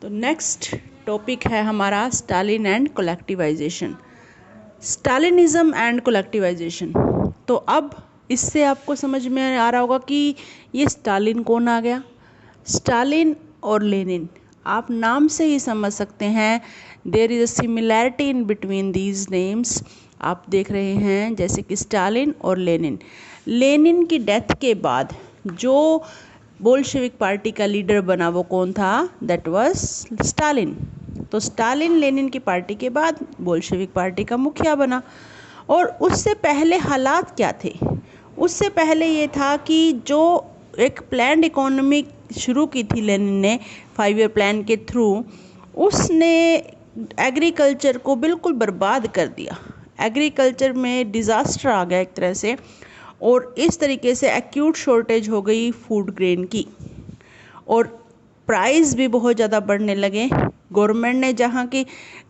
तो next topic है हमारा स्टालिन एंड कोलेक्टिवाइजेशन। स्टालिनिज्म एंड कोलेक्टिवाइजेशन। तो अब इससे आपको समझ में आ रहा होगा कि ये स्टालिन कौन आ गया। स्टालिन और लेनिन, आप नाम से ही समझ सकते हैं, there is a similarity in between these names. आप देख रहे हैं जैसे कि स्टालिन और लेनिन। लेनिन की डेथ के बाद जो बोल्शेविक पार्टी का लीडर बना वो कौन था? That was Stalin. तो स्टालिन लेनिन की पार्टी के बाद बोल्शेविक पार्टी का मुखिया बना। और उससे पहले हालात क्या थे? उससे पहले ये था कि जो एक प्लान्ड इकोनॉमी शुरू की थी लेनिन ने 5 ईयर प्लान के थ्रू, उसने एग्रीकल्चर को बिल्कुल बर्बाद कर दिया। एग्रीकल्चर में डिज़ास्टर आ गया एक तरह से, और इस तरीके से एक्यूट शॉर्टेज हो गई फूड ग्रेन की, और प्राइस भी बहुत ज़्यादा बढ़ने लगे। गवर्नमेंट ने जहाँ की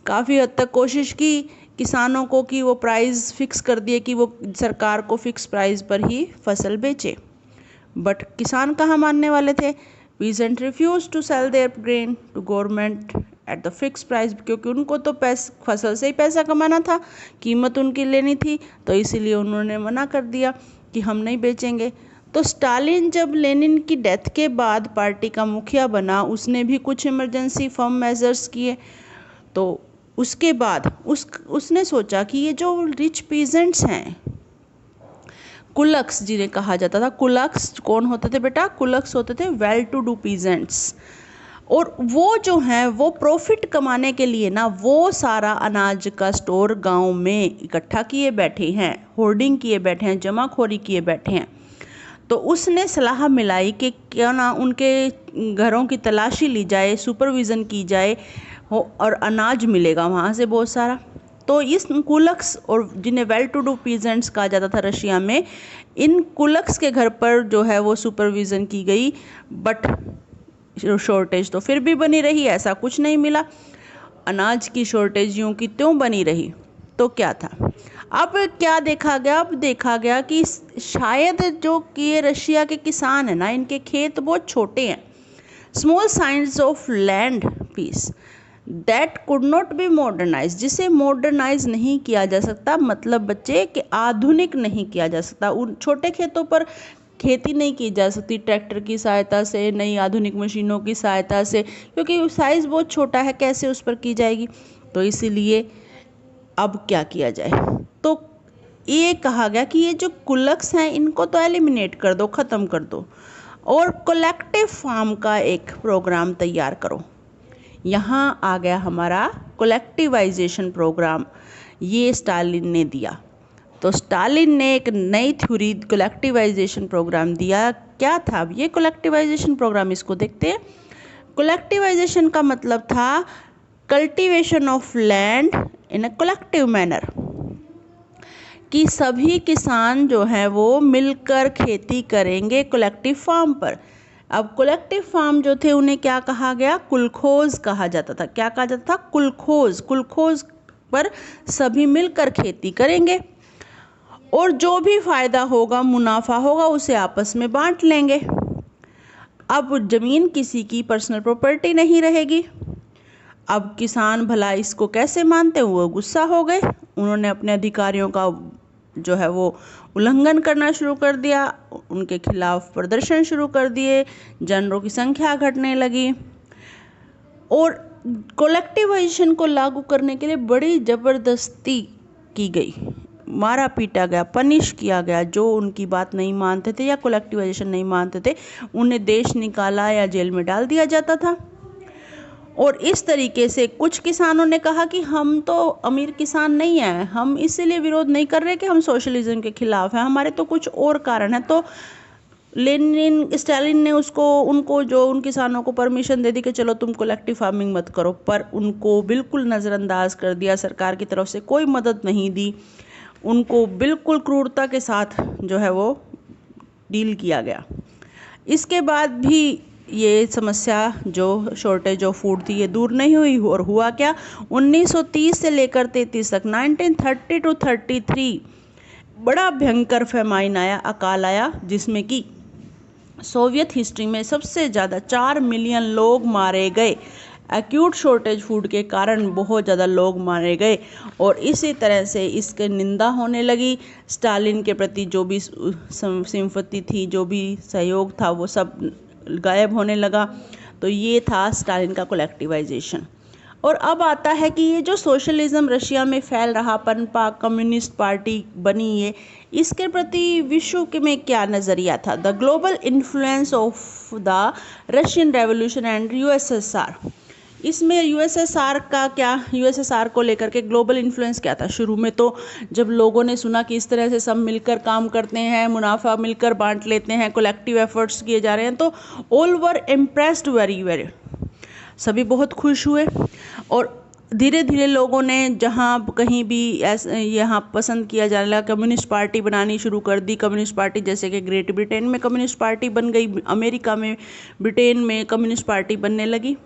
काफ़ी हद तक कोशिश की किसानों को कि वो प्राइस फिक्स कर दिए कि वो सरकार को फिक्स प्राइस पर ही फसल बेचे, बट किसान कहाँ मानने वाले थे। Peasant refuse to sell their grain to government at the fix price, क्योंकि उनको तो फसल से ही पैसा कमाना था, कीमत उनकी लेनी थी, तो इसीलिए उन्होंने मना कर दिया कि हम नहीं बेचेंगे। तो स्टालिन जब लेनिन की डेथ के बाद पार्टी का मुखिया बना, उसने भी कुछ इमरजेंसी फर्म मेजर्स किए। तो उसके बाद उसने सोचा कि ये जो रिच पीजेंट्स हैं, कुलक्स जिन्हें कहा जाता था, कुलक्स कौन होते थे बेटा? कुलक्स होते थे वेल टू डू पीजेंट्स। और वो जो हैं वो प्रॉफिट कमाने के लिए ना वो सारा अनाज का स्टोर गांव में इकट्ठा किए बैठे हैं, होर्डिंग किए बैठे हैं, जमाखोरी किए बैठे हैं। तो उसने सलाह मिलाई कि क्यों ना उनके घरों की तलाशी ली जाए, सुपरविज़न की जाए और अनाज मिलेगा वहाँ से बहुत सारा। तो इस कुलक्स, और जिन्हें वेल टू डू पीजेंट्स कहा जाता था रशिया में, इन कुलक्स के घर पर जो है वो सुपरविज़न की गई, बट शॉर्टेज तो फिर भी बनी रही, ऐसा कुछ नहीं मिला। अनाज की शॉर्टेज यूं की त्यों बनी रही। तो क्या था? अब क्या देखा गया? अब देखा गया कि शायद जो कि ये रशिया के किसान है ना, इनके खेत बहुत छोटे हैं, small size of land piece that could not be modernise, जिसे मॉडर्नाइज नहीं किया जा सकता, मतलब बच्चे कि आधुनिक नहीं किया जा सकता। उन छोटे खेतों पर खेती नहीं की जा सकती ट्रैक्टर की सहायता से, नई आधुनिक मशीनों की सहायता से, क्योंकि साइज़ बहुत छोटा है, कैसे उस पर की जाएगी। तो इसीलिए अब क्या किया जाए? तो ये कहा गया कि ये जो कुलक्स हैं इनको तो एलिमिनेट कर दो, ख़त्म कर दो, और कलेक्टिव फार्म का एक प्रोग्राम तैयार करो। यहाँ आ गया हमारा कलेक्टिवाइजेशन प्रोग्राम, ये स्टालिन ने दिया। तो स्टालिन ने एक नई थ्योरी कलेक्टिवाइजेशन प्रोग्राम दिया। क्या था अब ये कलेक्टिवाइजेशन प्रोग्राम? इसको देखते हैं। कलेक्टिवाइजेशन का मतलब था cultivation of land in a collective manner, कि सभी किसान जो हैं वो मिलकर खेती करेंगे कलेक्टिव फार्म पर। अब कलेक्टिव फार्म जो थे उन्हें क्या कहा गया? कुलखोज कहा जाता था। क्या कहा जाता था? कुलखोज। कुलखोज पर सभी मिलकर खेती करेंगे और जो भी फायदा होगा, मुनाफा होगा, उसे आपस में बांट लेंगे। अब जमीन किसी की पर्सनल प्रॉपर्टी नहीं रहेगी। अब किसान भला इसको कैसे मानते हैं? वो गुस्सा हो गए, उन्होंने अपने अधिकारियों का जो है वो उल्लंघन करना शुरू कर दिया, उनके खिलाफ प्रदर्शन शुरू कर दिए, जानवरों की संख्या घटने लगी, और कलेक्टिवाइजेशन को लागू करने के लिए बड़ी ज़बरदस्ती की गई, मारा पीटा गया, पनिश किया गया। जो उनकी बात नहीं मानते थे या कलेक्टिवाइजेशन नहीं मानते थे, उन्हें देश निकाला या जेल में डाल दिया जाता था। और इस तरीके से कुछ किसानों ने कहा कि हम तो अमीर किसान नहीं हैं, हम इसीलिए विरोध नहीं कर रहे कि हम सोशलिज्म के खिलाफ हैं, हमारे तो कुछ और कारण है। तो स्टालिन ने उनको जो उन किसानों को परमिशन दे दी कि चलो तुम कलेक्टिव फार्मिंग मत करो, पर उनको बिल्कुल नज़रअंदाज कर दिया, सरकार की तरफ से कोई मदद नहीं दी, उनको बिल्कुल क्रूरता के साथ जो है वो डील किया गया। इसके बाद भी ये समस्या जो शॉर्टेज ऑफ फूड थी ये दूर नहीं हुई, और हुआ क्या? 1930 से लेकर 33 तक, 1930 to 33 बड़ा भयंकर फेमाइन आया, अकाल आया, जिसमें कि सोवियत हिस्ट्री में सबसे ज़्यादा 4 मिलियन लोग मारे गए। एक्यूट शॉर्टेज फूड के कारण बहुत ज़्यादा लोग मारे गए और इसी तरह से इसके निंदा होने लगी। स्टालिन के प्रति जो भी सिंपैथी थी, जो भी सहयोग था, वो सब गायब होने लगा। तो ये था स्टालिन का कोलेक्टिवाइजेशन। और अब आता है कि ये जो सोशलिज्म रशिया में फैल रहा, पनपा, कम्युनिस्ट पार्टी बनी ये, इसके प्रति विश्व के में क्या नज़रिया था। The global influence of the Russian revolution and USSR. इसमें यूएसएसआर का क्या, यूएसएसआर को लेकर के ग्लोबल इन्फ्लुएंस क्या था। शुरू में तो जब लोगों ने सुना कि इस तरह से सब मिलकर काम करते हैं, मुनाफा मिलकर बांट लेते हैं, कलेक्टिव एफर्ट्स किए जा रहे हैं, तो all were impressed very very, सभी बहुत खुश हुए। और धीरे धीरे लोगों ने जहाँ कहीं भी यहाँ पसंद किया जाने लगा, कम्युनिस्ट पार्टी बनानी शुरू कर दी। कम्युनिस्ट पार्टी जैसे कि ग्रेट ब्रिटेन में कम्युनिस्ट पार्टी बन गई, अमेरिका में, ब्रिटेन में कम्युनिस्ट पार्टी बनने लगी।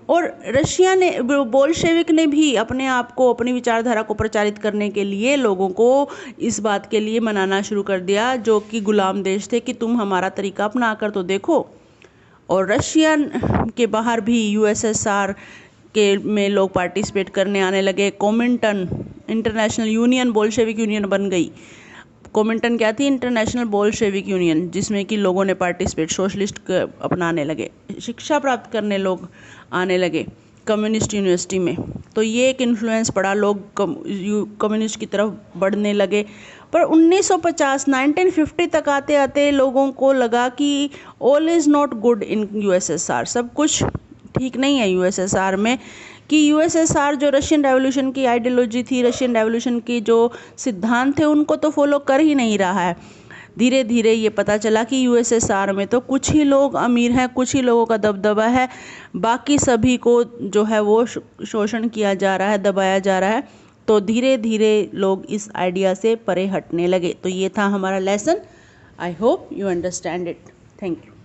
और रशिया ने, बोल्शेविक ने भी अपने आप को, अपनी विचारधारा को प्रचारित करने के लिए लोगों को इस बात के लिए मनाना शुरू कर दिया जो कि गुलाम देश थे कि तुम हमारा तरीका अपना कर तो देखो। और रशिया के बाहर भी यूएसएसआर के में लोग पार्टिसिपेट करने आने लगे। कोमिंटन इंटरनेशनल यूनियन, बोल्शेविक यूनियन बन गई। कोमिंटन क्या थी? इंटरनेशनल बोल्शेविक यूनियन, जिसमें कि लोगों ने पार्टिसिपेट, सोशलिस्ट अपनाने लगे, शिक्षा प्राप्त करने लोग आने लगे कम्युनिस्ट यूनिवर्सिटी में। तो ये एक इन्फ्लुएंस पड़ा, लोग कम्युनिस्ट की तरफ बढ़ने लगे। पर 1950 तक आते आते लोगों को लगा कि all is not good in USSR, सब कुछ ठीक नहीं है यूएसएसआर में, कि यूएसएसआर जो रशियन रेवोल्यूशन की आइडियोलॉजी थी, रशियन रेवोल्यूशन की जो सिद्धांत थे, उनको तो फॉलो कर ही नहीं रहा है। धीरे धीरे ये पता चला कि यूएसएसआर में तो कुछ ही लोग अमीर हैं, कुछ ही लोगों का दबदबा है, बाकी सभी को जो है वो शोषण किया जा रहा है, दबाया जा रहा है। तो धीरे धीरे लोग इस आइडिया से परे हटने लगे। तो ये था हमारा lesson. I hope you understand it. Thank you.